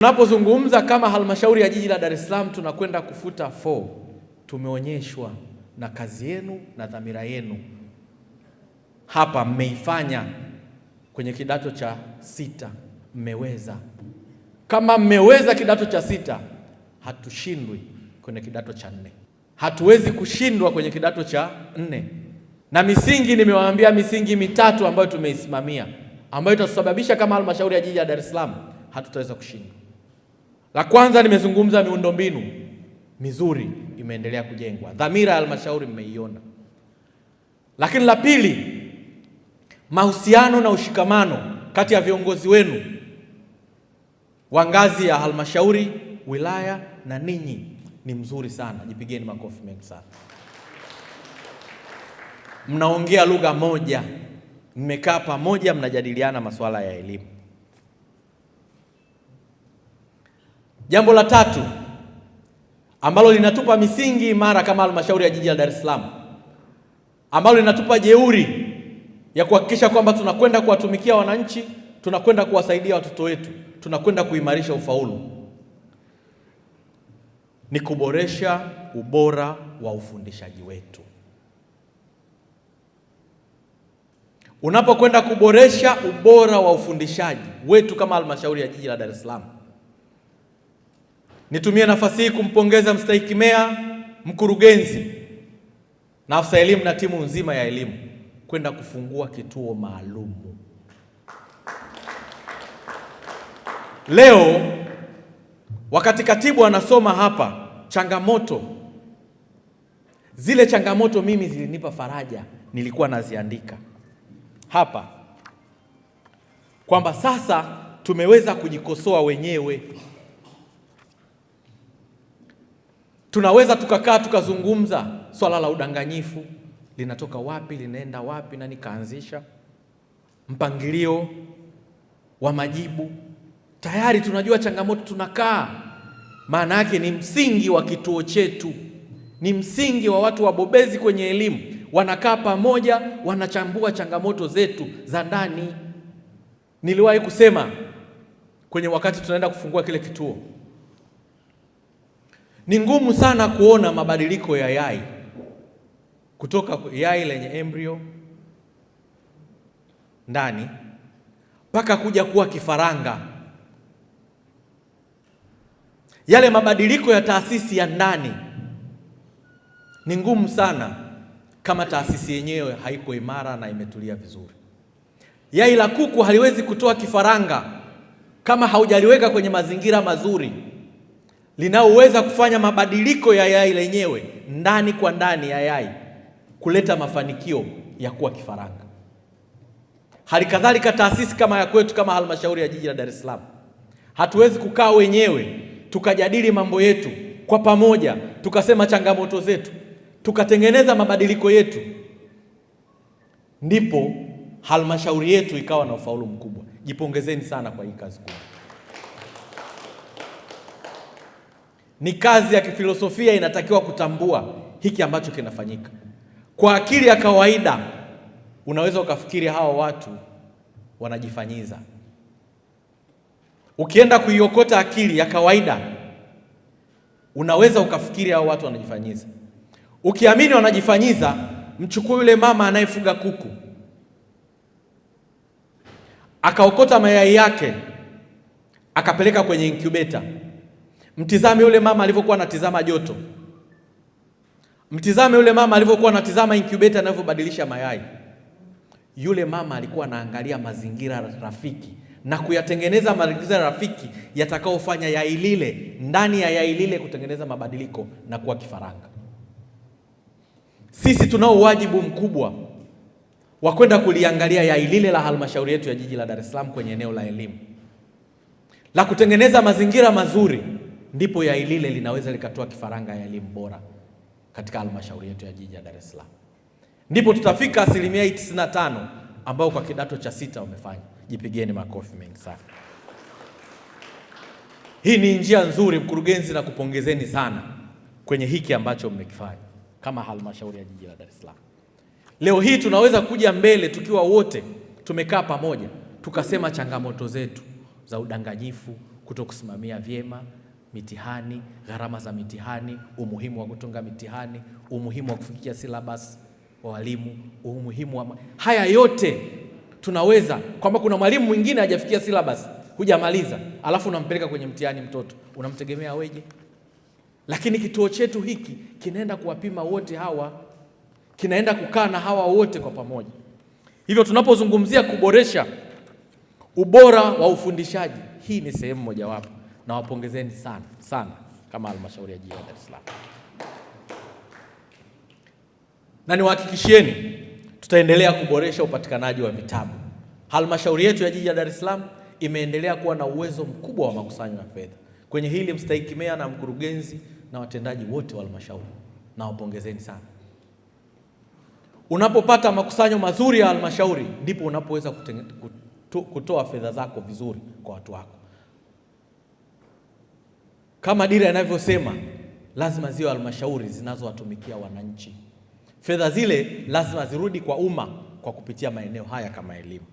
Tunapozungumza kama halmashauri ya jiji la Dar es Salaam tunakwenda kufuta 4, tumeonyeshwa na kazi yenu na dhamira yenu hapa mmeifanya kwenye kidato cha 6, mmeweza. Kama mmeweza kidato cha 6, hatushindwi kwenye kidato cha 4. Hatuwezi kushindwa kwenye kidato cha 4. Na misingi nimewaambia misingi mitatu ambayo tumeisimamia, ambayo itasababisha kama halmashauri ya jiji la Dar es Salaam hatutaweza kushindwa. La kwanza nimezungumza miundombinu mizuri imeendelea kujengwa. Dhamira ya halmashauri mmeiona. Lakini la pili, mahusiano na ushikamano kati ya viongozi wenu wa ngazi ya halmashauri, wilaya na ninyi ni mzuri sana. Jipigeni makofi mengi sana. Mnaongea lugha moja, mmekaa pamoja, mnajadiliana masuala ya elimu. Jambo la tatu ambalo linatupa misingi imara kama halmashauri ya jiji la Dar es Salaam, ambalo linatupa jeuri ya kuhakikisha kwamba tunakwenda kuwatumikia wananchi, tunakwenda kuwasaidia watoto wetu, tunakwenda kuimarisha ufaulu, ni kuboresha ubora wa ufundishaji wetu. Unapokwenda kuboresha ubora wa ufundishaji wetu kama halmashauri ya jiji la Dar es Salaam, nitumie nafasi hii kumpongeza mstahiki meya, mkurugenzi na afisa elimu na timu nzima ya elimu kwenda kufungua kituo maalum. Leo wakati katibu anasoma hapa changamoto, zile changamoto mimi zilinipa faraja, nilikuwa naziandika hapa kwamba sasa tumeweza kujikosoa wenyewe. Tunaweza tukakaa tukazungumza swala la udanganyifu linatoka wapi, linaenda wapi, na nikaanzisha mpangilio wa majibu. Tayari tunajua changamoto, tunakaa. Maana yake ni msingi wa kituo chetu, ni msingi wa watu wabobezi kwenye elimu, wanakaa pamoja, wanachambua changamoto zetu za ndani. Niliwahi kusema kwenye wakati tunaenda kufungua kile kituo, ni ngumu sana kuona mabadiliko ya yai kutoka yai lenye embryo ndani mpaka kuja kuwa kifaranga. Yale mabadiliko ya taasisi ya ndani ni ngumu sana kama taasisi yenyewe haiko imara na imetulia vizuri. Yai la kuku haliwezi kutoa kifaranga kama haujaliweka kwenye mazingira mazuri linaoweza kufanya mabadiliko ya yai lenyewe ndani kwa ndani ya yai kuleta mafanikio ya kuwa kifaranga. Halikadhalika taasisi kama ya kwetu kama halmashauri ya jiji la Dar es Salaam, hatuwezi kukaa wenyewe tukajadili mambo yetu kwa pamoja, tukasema changamoto zetu, tukatengeneza mabadiliko yetu, ndipo halmashauri yetu ikawa na ufaulu mkubwa. Jipongezeni sana kwa hii kazi kubwa. Ni kazi ya kifilosofia, inatakiwa kutambua hiki ambacho kinafanyika. Kwa akili ya kawaida unaweza ukafikiri hawa watu wanajifanyiza. Ukienda kuiokota akili ya kawaida unaweza ukafikiri hawa watu wanajifanyiza. Ukiamini wanajifanyiza, mchukue yule mama anayefuga kuku, akaokota mayai yake akapeleka kwenye incubator. Mtizame yule mama alivyokuwa anatizama joto. Mtizame yule mama alivyokuwa anatizama incubator anavyobadilisha mayai. Yule mama alikuwa anaangalia mazingira rafiki na kuyatengeneza mazingira rafiki yatakaofanya yai lile, ndani ya yai lile kutengeneza mabadiliko na kuwa kifaranga. Sisi tunao wajibu mkubwa wa kwenda kuliangalia yai lile la halmashauri yetu ya jiji la Dar es Salaam kwenye eneo la elimu, la kutengeneza mazingira mazuri, ndipo yai lile linaweza likatoa kifaranga ya elimu bora katika halmashauri yetu ya jiji la Dar es Salaam. Ndipo tutafika 95% ambao kwa kidato cha 6 wamefanya. Jipigeni makofi mengi sana. Hii ni njia nzuri, mkurugenzi, na kupongezeni sana kwenye hiki ambacho mmekifanya kama halmashauri ya jiji la Dar es Salaam. Leo hii tunaweza kuja mbele tukiwa wote tumekaa pamoja tukasema changamoto zetu za udanganyifu kutokusimamia vyema mitihani, gharama za mitihani, umuhimu wa kutunga mitihani, umuhimu wa kufikia syllabus wa walimu, umuhimu wa haya yote tunaweza, kwamba kuna mwalimu mwingine hajafikia syllabus, hujamaliza, alafu unampeleka kwenye mtihani mtoto, unamtegemea weje? Lakini kituo chetu hiki kinaenda kuwapima wote hawa, kinaenda kukaa na hawa wote kwa pamoja. Hivyo tunapozungumzia kuboresha ubora wa ufundishaji, hii ni sehemu mojawapo, na wapongezeni sana sana kama halmashauri ya jiji la Dar es Salaam, na niwahakikishieni tutaendelea kuboresha upatikanaji wa vitabu. Halmashauri yetu ya jiji la Dar es Salaam imeendelea kuwa na uwezo mkubwa wa makusanyo ya fedha. Kwenye hili mstahiki meya na mkurugenzi na watendaji wote wa halmashauri, na wapongezeni sana. Unapopata makusanyo mazuri ya halmashauri, ndipo unapoweza kutoa fedha zako vizuri kwa watu wako. Kama dira inavyosema, lazima ziwe halmashauri zinazowatumikia wananchi. Fedha zile lazima zirudi kwa umma kwa kupitia maeneo haya kama elimu.